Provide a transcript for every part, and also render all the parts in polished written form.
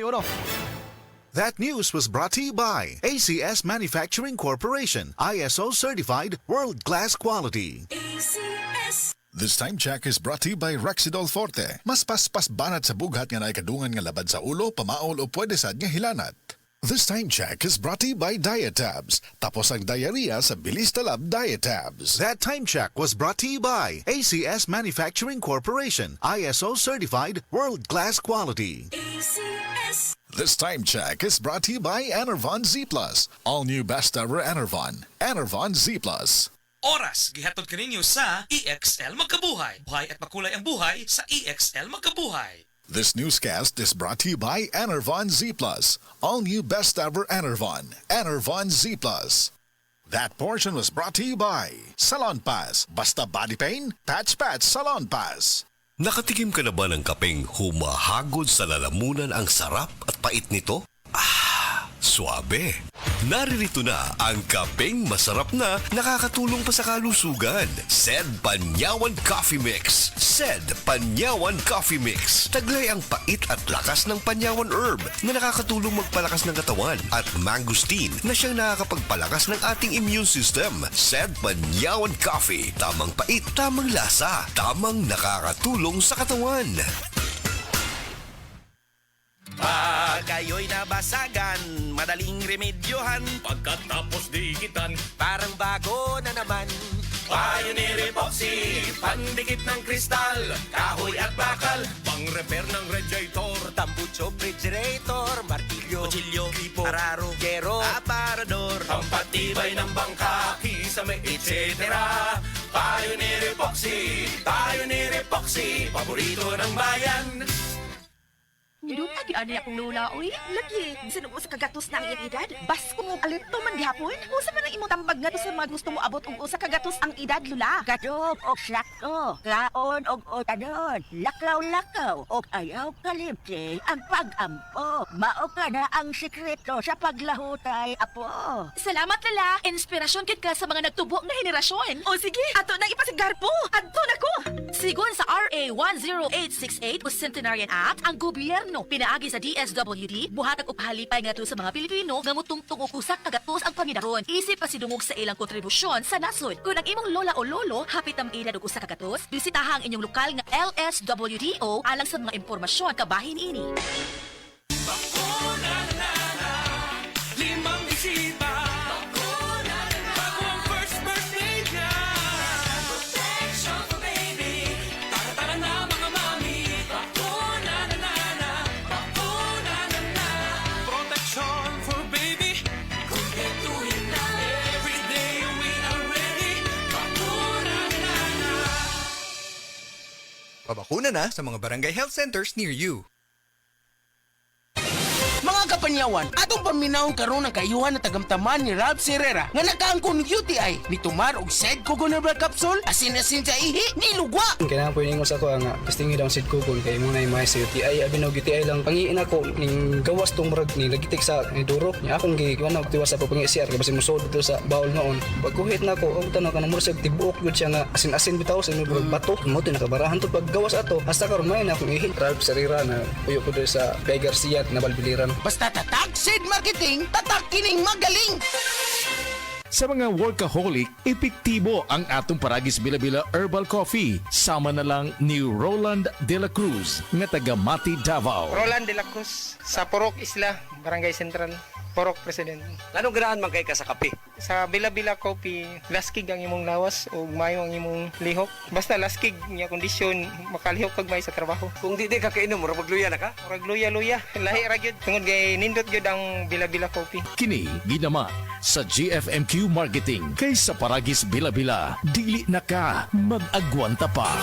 Oro. That news was brought to you by ACS Manufacturing Corporation, ISO certified world-class quality. ACS. This time check is brought to you by Rexidol Forte. Mas paspas banat sa bughat nga naikadungan nga labad sa ulo, pamaol o pwede sad nga hilanat. This time check is brought to you by Diatabs. Tapos ang diarrhea sa bilis talab Diatabs. That time check was brought to you by ACS Manufacturing Corporation, ISO certified world-class quality. ACS. This time check is brought to you by Enervon Z+. All new best ever Enervon. Enervon Z+. Oras, gihatod kaninyo sa EXL Magkabuhay. Buhay at makulay ang buhay sa EXL Magkabuhay. This newscast is brought to you by Enervon Z+. All new best ever Enervon. Enervon Z+. That portion was brought to you by Salon Pass. Basta body pain, Patch Salon Pass. Nakatikim ka na ba ng kapeng humahagod sa lalamunan ang sarap at pait nito? Suabe! Naririto na ang kapeng masarap na nakakatulong pa sa kalusugan. Sed Panyawan Coffee Mix. Sed Panyawan Coffee Mix. Taglay ang pait at lakas ng Panyawan Herb na nakakatulong magpalakas ng katawan at mangosteen na siyang nakakapagpalakas ng ating immune system. Sed Panyawan Coffee. Tamang pait, tamang lasa, tamang nakakatulong sa katawan. Pag kayo'y nabasagan, madaling remedyohan. Pagkatapos diikitan, Parang bago na naman. Pioneer Epoxy, pandikit ng kristal, kahoy at bakal, pang-repair ng radiator, tambucho, refrigerator, martilyo, kutsilyo, gripo, araro, gero, aparador, pampatibay ng bangka, kisame, etc. Pioneer Epoxy, paborito ng bayan. Nidot agi ani akong lula, oy. Lagi, bisan mo sa kagatos na ang iyang edad. Bas ko mo alito man gihapon. Usa man ang imong tambag nga to sa mga gusto mo abot og usa kagatos ang edad, lula. Gadop og sakto, kaon og otadon, lakaw-lakaw og ayaw kalimti ang pag-ampo. Mao ka na ang sikreto sa paglahutay, apo. Salamat, lala. Inspirasyon kit ka sa mga nagtubo nga henerasyon. O sige, ato nang ipasigar po. Adto na ko. Sigon sa RA 10868 o Centenarian Act, ang gobyerno pinaagi sa DSWD buhatag og halipay ngadto sa mga Pilipino nga mutungtong og usa ka gatos ang pangidaron. Isip pa sidungog sa ilang kontribusyon sa nasod. Kung ang imong lola o lolo hapit ang edad og usa ka gatos, bisitaha ang inyong lokal nga LSWDO alang sa mga impormasyon kabahin ini. limang bisita, bago ang first birthday niya. Protection for baby, tara-tara na mga mami. Protection for baby, kumpletuhin na. Every day we are ready. Pabakuna na sa mga barangay health centers near you. Mga kapanyawan, atong paminaw karon ang kayuhan na tagamtaman ni Ralph Serrera nga nakaangkon UTI ni tumar og sed coconut capsule asin-asin sa ihi ni lugwa. Kailangan po ingos ako nga testingi daw sid kukon kay mo na may sa UTI abi og UTI lang pangiin ako ning gawas tong murag ni lagitik sa ni duro nya akong giwan og tiwas sa pangi CR kay basin musod dito sa bawl noon pagkuhit na ako og tanaw kanang murag tibuok gud siya nga asin-asin bitaw sa imong bato mo to nakabarahan to paggawas ato hasta karon may na akong ihi Ralph Serrera na puyo ko sa Kay Garcia na Balbiliran. Basta tatak seed marketing, tatak kining magaling. Sa mga workaholic, epektibo ang atong Paragis Bila-Bila Herbal Coffee. Sama na lang ni Roland De La Cruz, nga taga Mati, Davao. Roland De La Cruz, sa Purok Isla, Barangay Central, Purok President. Anong ganahan man kay ka sa kape? Sa Bila-Bila Coffee, laskig ang imong lawas o mayo ang imong lihok. Basta laskig niya kondisyon, makalihok kag may sa trabaho. Kung di ka kainom, mura magluya na ka? Murag luya-luya, lahi ra gyud. Tungod kay nindot gyud ang Bila-Bila Coffee. Kini ginama sa GFMQ Marketing. Kay sa Paragis Bila-Bila, dili na ka mag-agwanta pa.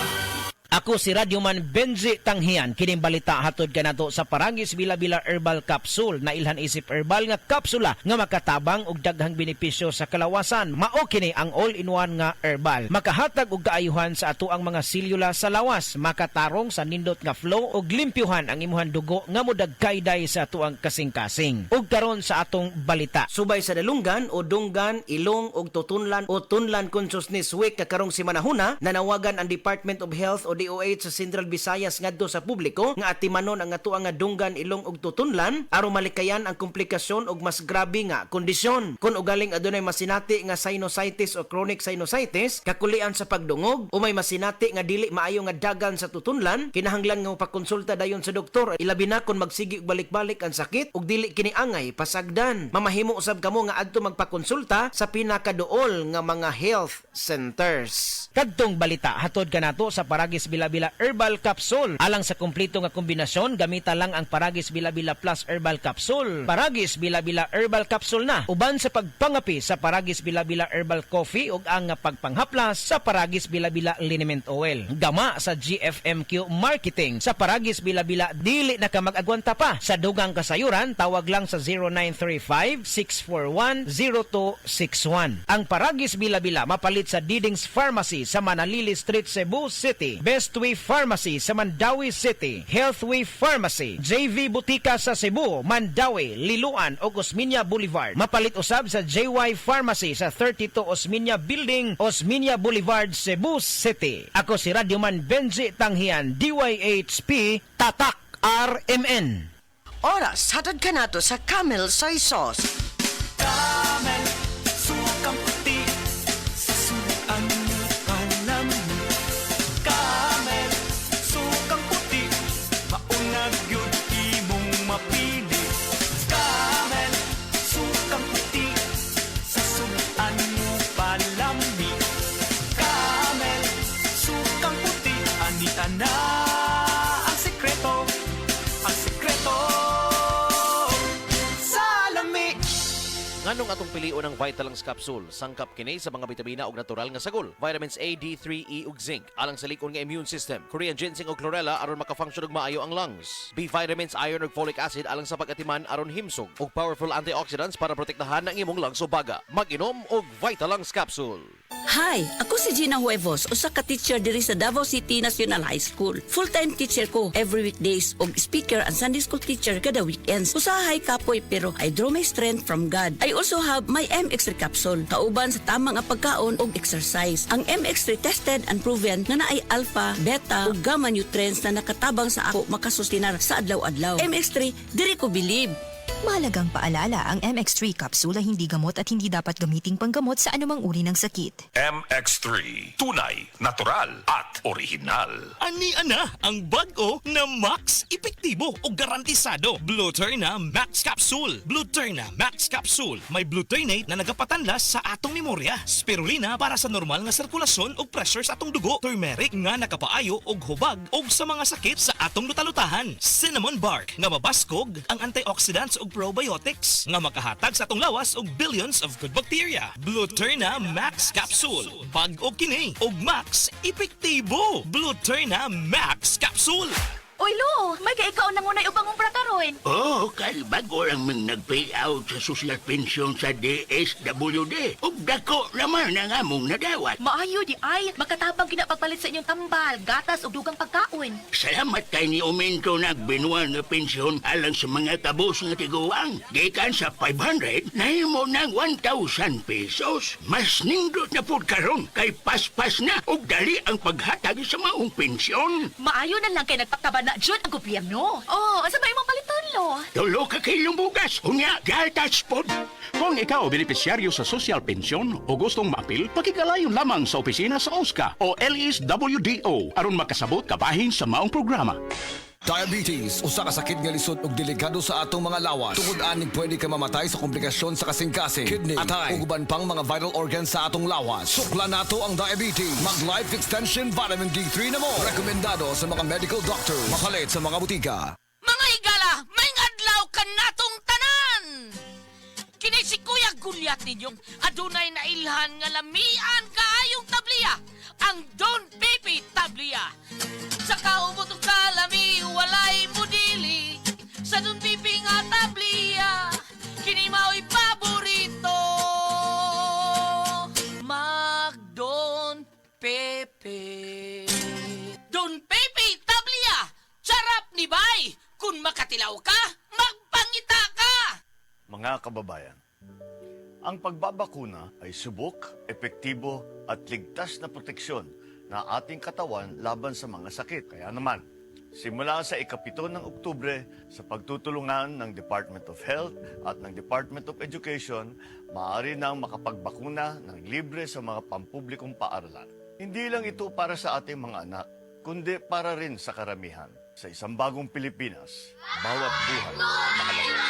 Ako si Radyoman Benji Tanghian. Kining balita hatod kanato sa Paragis Bila-Bila Herbal Capsule na ilhan isip herbal nga kapsula nga makatabang og daghang benepisyo sa kalawasan. Mao kini ang all-in-one nga herbal. Makahatag og kaayuhan sa ato ang mga selula sa lawas, makatarong sa nindot nga flow og limpyuhan ang imuhang dugo nga modagkayday sa ato ang kasing-kasing. Ug karon sa atong balita. Subay sa Dalungan o Dunggan, Ilong o Tutunlan o Tunlan Consciousness Week kakarong simanahuna nanawagan ang Department of Health o DOH sa Central Visayas ngadto sa publiko nga atimanon ang atuang nga dunggan ilong ug tutunlan aron malikayan ang komplikasyon ug mas grabe nga kondisyon. Kung ugaling adunay masinati nga sinusitis o chronic sinusitis, kakulian sa pagdungog o may masinati nga dili maayo nga dagan sa tutunlan, kinahanglan nga pakonsulta dayon sa doktor, ilabi na kung magsigi og balik-balik ang sakit ug dili kini angay pasagdan. Mamahimo usab kamo nga adto magpakonsulta sa pinakaduol nga mga health centers. Kadtong balita hatod kanato sa Paragis Bila-Bila Herbal Capsule. Alang sa kumpleto nga kombinasyon, gamita lang ang Paragis Bila-Bila Plus Herbal Capsule. Paragis Bila-Bila Herbal Capsule na uban sa pagpangapi sa Paragis Bila-Bila Herbal Coffee ug ang pagpanghaplas sa Paragis Bila-Bila Liniment Oil. Gama sa GFMQ Marketing sa Paragis Bila-Bila dili na ka mag-agwanta pa. Sa dugang kasayuran, tawag lang sa 0935-641-0261. Ang Paragis Bila-Bila mapalit sa Diding's Pharmacy sa Manalili Street, Cebu City, Bestway Pharmacy sa Mandawi City, Healthway Pharmacy, JV Butika sa Cebu, Mandawi, Liloan ug Osmeña Boulevard. Mapalit usab sa JY Pharmacy sa 32 Osmeña Building, Osmeña Boulevard, Cebu City. Ako si Radyoman Benji Tanghian, DYHP, Tatak RMN. Oras, hatod ka na to sa Camel Soy Sauce. Camel, sukang puti, sasuan mo panami. Camel, sukang puti, maunag yun imong mapili. Camel, sukang puti, sasuan mo palami. Camel, sukang puti, anita na ang sekreto, ang sekreto. Salami. Nganong atong pilion ang Vitalangs Capsule, sangkap kini sa mga bitamina ug natural nga sagol, vitamins A, D3, E ug zinc, alang sa likon nga immune system, Korean ginseng ug chlorella aron makafunction ug maayo ang lungs, B vitamins, iron ug folic acid alang sa pag-atiman aron himsog, ug powerful antioxidants para protektahan ang imong lungs ug baga. Mag-inom og Vitalangs Capsule. Hi, ako si Gina Huevos, usa ka teacher diri sa Davao City National High School. Full-time teacher ko every weekdays ug speaker and Sunday school teacher kada weekends. Usahay kapoy pero I draw my strength from God. I also have my MX3 capsule, kauban sa tamang nga pagkaon ug exercise. Ang MX3 tested and proven na naay alpha, beta ug gamma nutrients na nakatabang sa ako makasustinar sa adlaw-adlaw. MX3, diri ko believe. Mahalagang paalala, ang MX3 capsule ay hindi gamot at hindi dapat gamiting panggamot sa anumang uri ng sakit. MX3, tunay, natural at original. Ani ana ang bago na Max epektibo o garantisado Bluturna Max Capsule. Bluturna Max Capsule may glutamate na nagapatanlas sa atong memorya, spirulina para sa normal nga sirkulasyon ug pressure sa atong dugo, turmeric nga nakapaayo og hubag og sa mga sakit sa atong lutalutahan, cinnamon bark nga mabaskog ang antioxidants ug probiotics nga makahatag sa atong lawas og billions of good bacteria. Bluturna Max Capsule. Bag-o kini og Max epektibo. Bluturna Max Capsule. Uy, Lo, may kaikaw na ngunay upang umpra karon. Oo, kalbag orang mang nag-payout sa social pension sa DSWD. Ug dako naman ang among nadawat. Maayo di ay, makatabang kinapagpalit sa inyong tambal, gatas o dugang pagkaon. Salamat kay ni Aumento nagbinuan nga pensyon alang sa mga kabos nga tiguang. Gikan sa 500, nahimo ng 1,000 pesos. Mas nindot na pud karon kay paspas na ug dali ang paghatag sa maong pensyon. Maayo na lang kay nagpakaba na Jud ang gobyerno. Oh, asa ba imong paliton, Lo? Tulo ka kilong bugas, unya gatas pod. Kung ikaw benepisyaryo sa social pension o gustong maapil, pakigalayon lamang sa opisina sa OSCA o LSWDO aron makasabot kabahin sa maong programa. Diabetes, usa ka sakit nga lisod ug delikado sa atong mga lawas. Tungod anig pwede ka mamatay sa komplikasyon sa kasing-kasing, kidney, atay, ug uban pang mga vital organs sa atong lawas. Sukla nato ang diabetes. Mag Life Extension Vitamin D3 na mo. Rekomendado sa mga medical doctors. Mapalit sa mga butika. Mga higala, may adlaw ka natong tanan! Kini si Kuya Gulyat ninyong adunay na ilhan nga lamian kaayong tabliya, ang Don Pepe Tabliya. Sa kaumutong kalami, walay mudili, sa Don Pepe nga tabliya, kini mao'y paborito. Mag Don Pepe. Don Pepe Tabliya, sarap ni bay! Kung makatilaw ka, magpangita ka! Mga kababayan, ang pagbabakuna ay subok, epektibo at ligtas na proteksyon na ating katawan laban sa mga sakit. Kaya naman, simula sa ika-7 ng Oktubre, sa pagtutulungan ng Department of Health at ng Department of Education, maaari nang makapagbakuna ng libre sa mga pampublikong paaralan. Hindi lang ito para sa ating mga anak, kundi para rin sa karamihan. Sa isang bagong Pilipinas, bawat buhay mahalaga.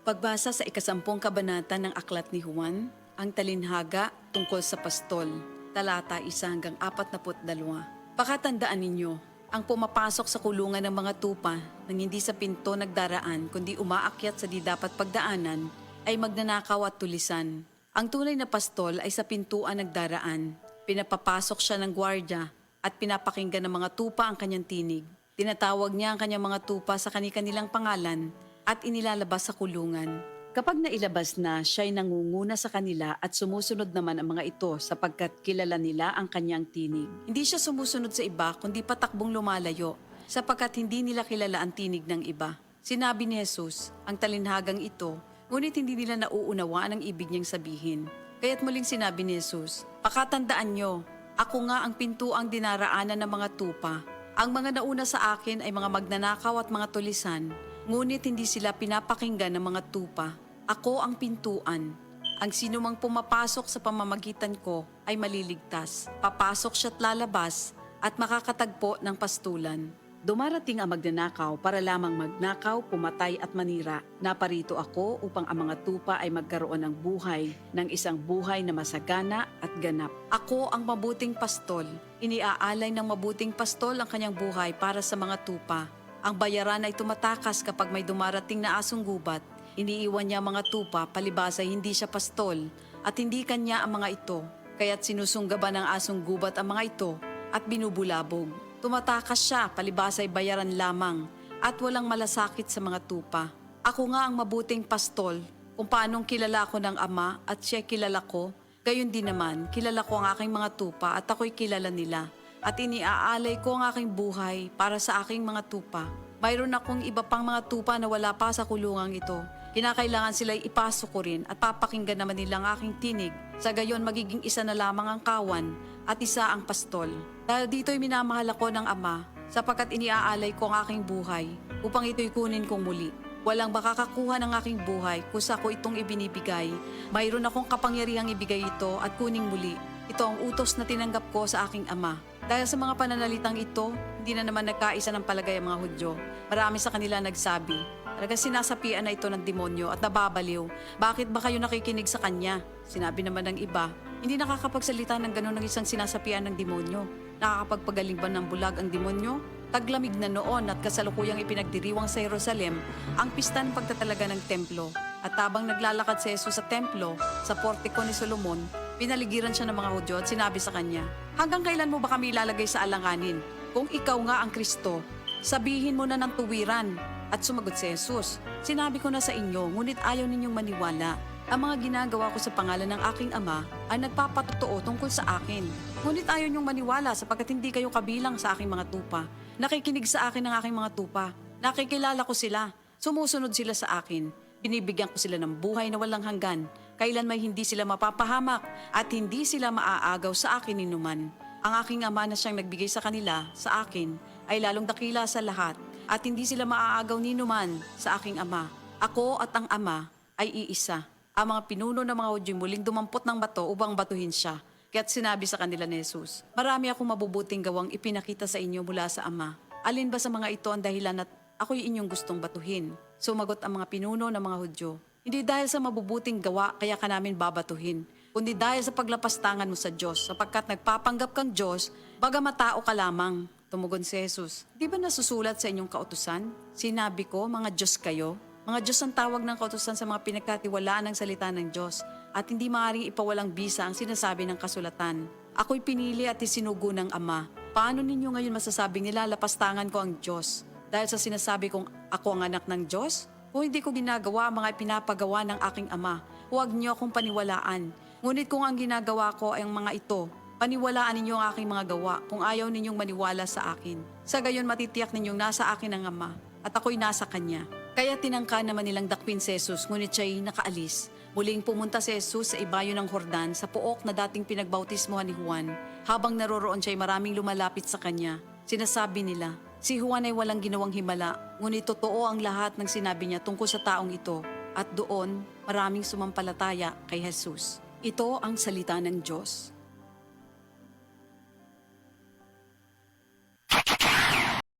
Pagbasa sa 10 kabanata ng Aklat ni Juan, ang talinhaga tungkol sa pastol, talata 1 hanggang 42. Pakatandaan ninyo, ang pumapasok sa kulungan ng mga tupa nang hindi sa pinto nagdaraan kundi umaakyat sa di dapat pagdaanan ay magnanakaw at tulisan. Ang tunay na pastol ay sa pintuan nagdaraan. Pinapapasok siya ng gwardya at pinapakinggan ng mga tupa ang kanyang tinig. Tinatawag niya ang kanyang mga tupa sa kanilang pangalan at inilalabas sa kulungan. Kapag nailabas na, siya'y nangunguna sa kanila at sumusunod naman ang mga ito sapagkat kilala nila ang kanyang tinig. Hindi siya sumusunod sa iba kundi patakbong lumalayo sapagkat hindi nila kilala ang tinig ng iba. Sinabi ni Jesus, ang talinhagang ito, ngunit hindi nila nauunawaan ang ibig niyang sabihin. Kaya't muling sinabi ni Jesus, pakatandaan nyo, ako nga ang pintuang dinaraanan ng mga tupa. Ang mga nauna sa akin ay mga magnanakaw at mga tulisan, ngunit hindi sila pinapakinggan ng mga tupa. Ako ang pintuan. Ang sinumang pumapasok sa pamamagitan ko ay maliligtas. Papasok siya't lalabas at makakatagpo ng pastulan. Dumarating ang magnanakaw para lamang magnakaw, pumatay at manira. Naparito ako upang ang mga tupa ay magkaroon ng buhay, ng isang buhay na masagana at ganap. Ako ang mabuting pastol. Iniaalay ng mabuting pastol ang kanyang buhay para sa mga tupa. Ang bayaran ay tumatakas kapag may dumarating na asong gubat. Iniiwan niya mga tupa, palibasa hindi siya pastol at hindi kanya ang mga ito. Kaya't sinusunggaban ng asong gubat ang mga ito at binubulabog. Tumatakas siya, palibasa ay bayaran lamang at walang malasakit sa mga tupa. Ako nga ang mabuting pastol, kung paanong kilala ko ng Ama at siya kilala ko, gayon din naman kilala ko ang aking mga tupa at ako'y kilala nila. At iniaalay ko ang aking buhay para sa aking mga tupa. Mayroon akong iba pang mga tupa na wala pa sa kulungang ito. Kinakailangan sila'y ipasok ko rin at papakinggan naman nila ang aking tinig. Sa gayon magiging isa na lamang ang kawan at isa ang pastol. Dahil dito'y minamahal ako ng Ama sapagkat iniaalay ko ang aking buhay upang ito'y kunin kong muli. Walang makakakuha ng aking buhay kung sa ko itong ibinibigay. Mayroon akong kapangyarihang ibigay ito at kuning muli. Ito ang utos na tinanggap ko sa aking Ama. Dahil sa mga pananalitang ito, hindi na naman nagkaisa ng palagay ang mga Hudyo. Marami sa kanila nagsabi, talagang sinasapian na ito ng demonyo at nababaliw. Bakit ba kayo nakikinig sa kanya? Sinabi naman ng iba, hindi nakakapagsalita ng gano'n ng isang sinasapian ng demonyo. Nakakapagpagaling ba ng bulag ang demonyo? Taglamig na noon at kasalukuyang ipinagdiriwang sa Jerusalem ang pista ng pagtatalaga ng templo. At habang naglalakad si Jesus sa templo, sa portiko ni Solomon, pinaligiran siya ng mga Hudyo at sinabi sa kanya, hanggang kailan mo ba kami ilalagay sa alanganin? Kung ikaw nga ang Kristo, sabihin mo na ng tuwiran. At sumagot si Jesus, sinabi ko na sa inyo, ngunit ayaw ninyong maniwala. Ang mga ginagawa ko sa pangalan ng aking Ama ay nagpapatotoo tungkol sa akin. Ngunit ayaw ninyong maniwala sapagkat hindi kayo kabilang sa aking mga tupa. Nakikinig sa akin ng aking mga tupa. Nakikilala ko sila. Sumusunod sila sa akin. Binibigyan ko sila ng buhay na walang hanggan. Kailan may hindi sila mapapahamak at hindi sila maaagaw sa akin ninuman. Ang aking Ama na siyang nagbigay sa kanila, sa akin, ay lalong dakila sa lahat at hindi sila maaagaw ninuman sa aking Ama. Ako at ang Ama ay iisa. Ang mga pinuno ng mga Hudyo muling dumampot ng bato upang batuhin siya. Kaya't sinabi sa kanila ni Jesus, marami akong mabubuting gawang ipinakita sa inyo mula sa Ama. Alin ba sa mga ito ang dahilan at ako'y inyong gustong batuhin? Sumagot ang mga pinuno ng mga Hudyo, hindi dahil sa mabubuting gawa kaya ka namin babatuhin, kundi dahil sa paglapastangan mo sa Diyos, sapagkat nagpapanggap kang Diyos, bagamat tao ka lamang. Tumugon si Jesus, di ba nasusulat sa inyong kautusan? Sinabi ko, mga Diyos kayo. Mga Diyos ang tawag ng kautusan sa mga pinagkatiwalaan ng salita ng Diyos at hindi maaaring ipawalang bisa ang sinasabi ng kasulatan. Ako'y pinili at isinugo ng Ama. Paano ninyo ngayon masasabing nilalapastangan ko ang Diyos? Dahil sa sinasabi kong ako ang anak ng Diyos? Kung hindi ko ginagawa ang mga pinapagawa ng aking Ama, huwag niyo akong paniwalaan. Ngunit kung ang ginagawa ko ay ang mga ito, paniwalaan ninyo ang aking mga gawa kung ayaw ninyong maniwala sa akin. Sa gayon matitiyak ninyong nasa akin ang Ama at ako'y nasa kanya. Kaya tinangka naman nilang dakpin si Jesus, ngunit siya'y nakaalis. Muling pumunta si Jesus sa ibayo ng Jordan sa pook na dating pinagbautismohan ni Juan. Habang naroroon siya'y maraming lumalapit sa kanya. Sinasabi nila, si Juan ay walang ginawang himala, ngunit totoo ang lahat ng sinabi niya tungkol sa taong ito. At doon, maraming sumampalataya kay Jesus. Ito ang salita ng Diyos.